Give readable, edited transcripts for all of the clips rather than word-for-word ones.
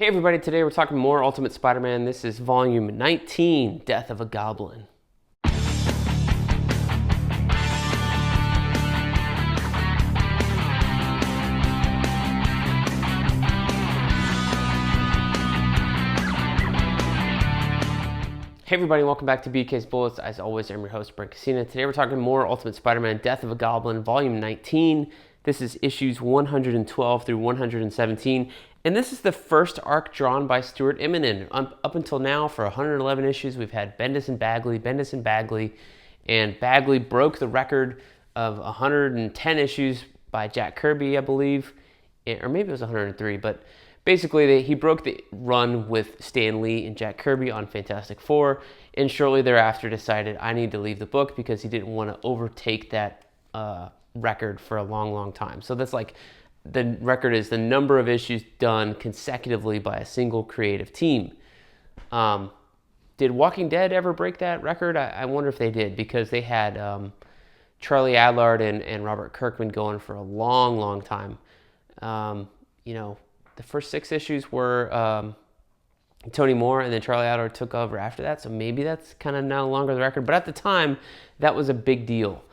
Hey everybody, today we're talking more Ultimate Spider-Man. This is volume 19, Death of a Goblin. Hey everybody, welcome back to BK's Bullets. As always, I'm your host, Brent. Today we're talking more Ultimate Spider-Man, Death of a Goblin, volume 19. This is issues 112 through 117. And this is the first arc drawn by Stuart Immonen. Up until now, for 111 issues, we've had Bendis and Bagley, and Bagley broke the record of 110 issues by Jack Kirby, I believe, or maybe it was 103, but basically he broke the run with Stan Lee and Jack Kirby on Fantastic Four, and shortly thereafter decided I need to leave the book because he didn't want to overtake that record for a long time. So that's like, the record is the number of issues done consecutively by a single creative team. Did Walking Dead ever break that record? I wonder if they did, because they had Charlie Adlard and Robert Kirkman going for a long time. The first 6 issues were Tony Moore, and then Charlie Adlard took over after that, so maybe that's kind of no longer the record. But at the time, that was a big deal.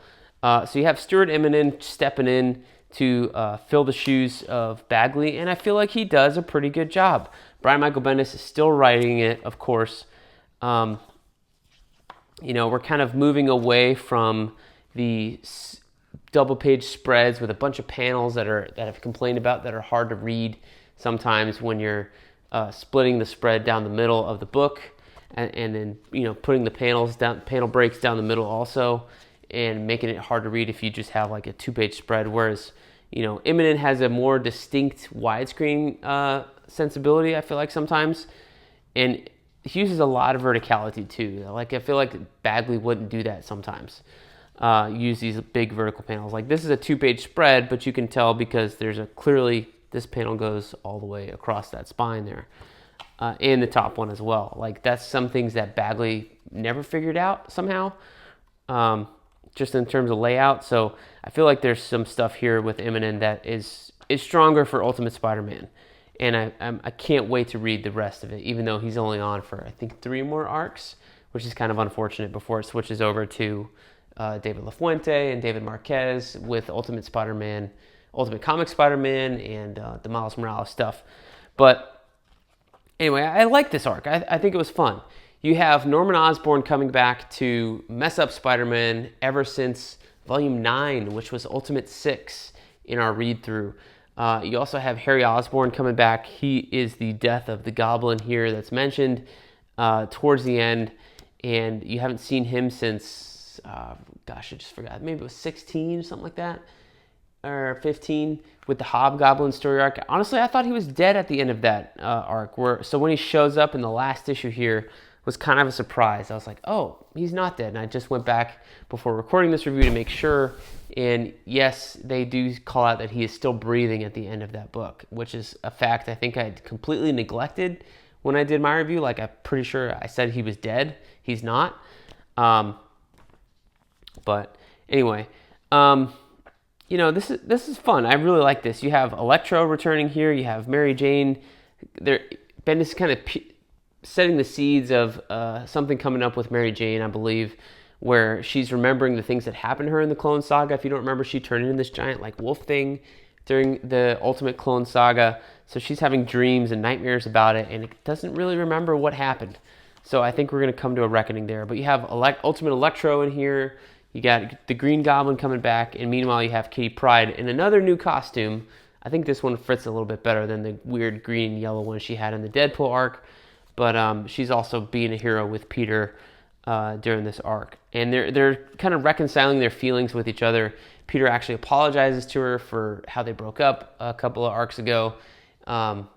So you have Stuart Immonen stepping in to fill the shoes of Bagley, and I feel like he does a pretty good job. Brian Michael Bendis is still writing it, of course. We're kind of moving away from the double-page spreads with a bunch of panels that I've complained about that are hard to read sometimes when you're splitting the spread down the middle of the book, and then putting the panel breaks down the middle also, and making it hard to read if you just have like a 2-page spread. Whereas, Immonen has a more distinct widescreen sensibility, I feel like sometimes. And he uses a lot of verticality too. Like, I feel like Bagley wouldn't do that sometimes. Use these big vertical panels. Like, this is a 2-page spread, but you can tell because there's clearly this panel goes all the way across that spine there. And the top one as well. Like, that's some things that Bagley never figured out somehow. Just in terms of layout. So I feel like there's some stuff here with Immonen that is stronger for Ultimate Spider-Man, and I can't wait to read the rest of it, even though he's only on for I think 3 more arcs, which is kind of unfortunate before it switches over to David LaFuente and David Marquez with Ultimate Spider-Man, Ultimate Comic Spider-Man, and the Miles Morales stuff. But anyway, I like this arc. I think it was fun. You have Norman Osborn coming back to mess up Spider-Man ever since Volume 9, which was Ultimate 6 in our read-through. You also have Harry Osborn coming back. He is the death of the Goblin here that's mentioned towards the end, and you haven't seen him since, I just forgot, maybe it was 16 or something like that, or 15, with the Hobgoblin story arc. Honestly, I thought he was dead at the end of that arc. So when he shows up in the last issue here, was kind of a surprise. I was like, oh, he's not dead. And I just went back before recording this review to make sure. And yes, they do call out that he is still breathing at the end of that book, which is a fact I think I had completely neglected when I did my review. Like, I'm pretty sure I said he was dead. He's not. But anyway, this is fun. I really like this. You have Electro returning here. You have Mary Jane. Bendis is kind of setting the seeds of something coming up with Mary Jane, I believe, where she's remembering the things that happened to her in the Clone Saga. If you don't remember, she turned into this giant like wolf thing during the Ultimate Clone Saga. So she's having dreams and nightmares about it, and it doesn't really remember what happened. So I think we're going to come to a reckoning there. But you have Ultimate Electro in here. You got the Green Goblin coming back, and meanwhile you have Kitty Pryde in another new costume. I think this one fits a little bit better than the weird green and yellow one she had in the Deadpool arc. But she's also being a hero with Peter during this arc. And they're kind of reconciling their feelings with each other. Peter actually apologizes to her for how they broke up a couple of arcs ago. And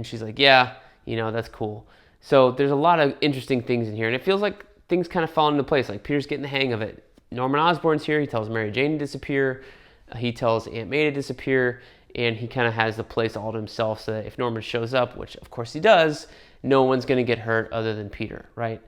she's like, yeah, that's cool. So there's a lot of interesting things in here. And it feels like things kind of fall into place. Like, Peter's getting the hang of it. Norman Osborn's here. He tells Mary Jane to disappear. He tells Aunt May to disappear. And he kind of has the place all to himself, so that if Norman shows up, which of course he does, no one's going to get hurt other than Peter, right?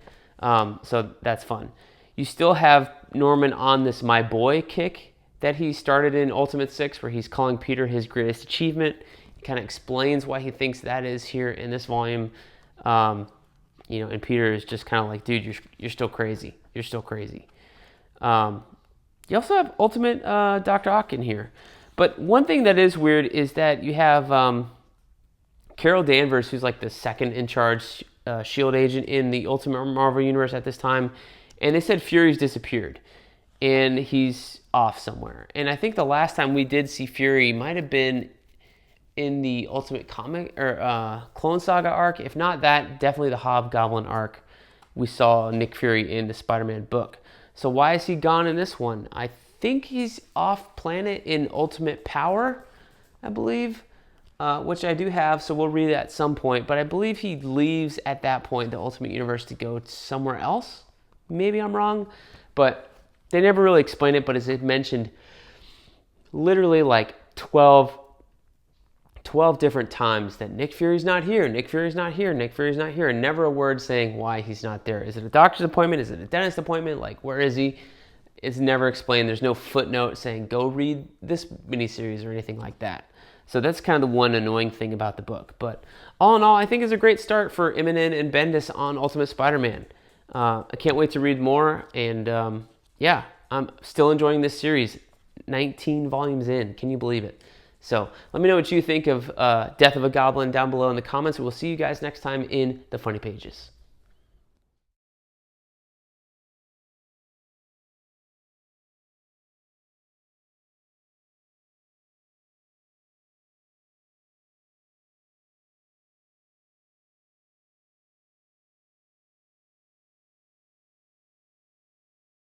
So that's fun. You still have Norman on this my boy kick that he started in Ultimate 6, where he's calling Peter his greatest achievement. He kind of explains why he thinks that is here in this volume. And Peter is just kind of like, dude, you're still crazy. You're still crazy. You also have Ultimate Dr. Ock in here. But one thing that is weird is that you have Carol Danvers, who's like the second in charge S.H.I.E.L.D. agent in the Ultimate Marvel Universe at this time. And they said Fury's disappeared. And he's off somewhere. And I think the last time we did see Fury might have been in the Ultimate Comic or Clone Saga arc. If not that, definitely the Hobgoblin arc. We saw Nick Fury in the Spider-Man book. So why is he gone in this one? I think he's off planet in Ultimate Power, I believe, which I do have, so we'll read that at some point. But I believe he leaves at that point, the Ultimate Universe, to go somewhere else. Maybe I'm wrong, but they never really explain it. But as it mentioned, literally like 12 different times that Nick Fury's not here, Nick Fury's not here, Nick Fury's not here, and never a word saying why he's not there. Is it a doctor's appointment? Is it a dentist appointment? Like, where is he? It's never explained. There's no footnote saying, go read this miniseries or anything like that. So that's kind of the one annoying thing about the book. But all in all, I think it's a great start for Immonen and Bendis on Ultimate Spider-Man. I can't wait to read more, and I'm still enjoying this series. 19 volumes in. Can you believe it? So let me know what you think of Death of a Goblin down below in the comments. We'll see you guys next time in the Funny Pages.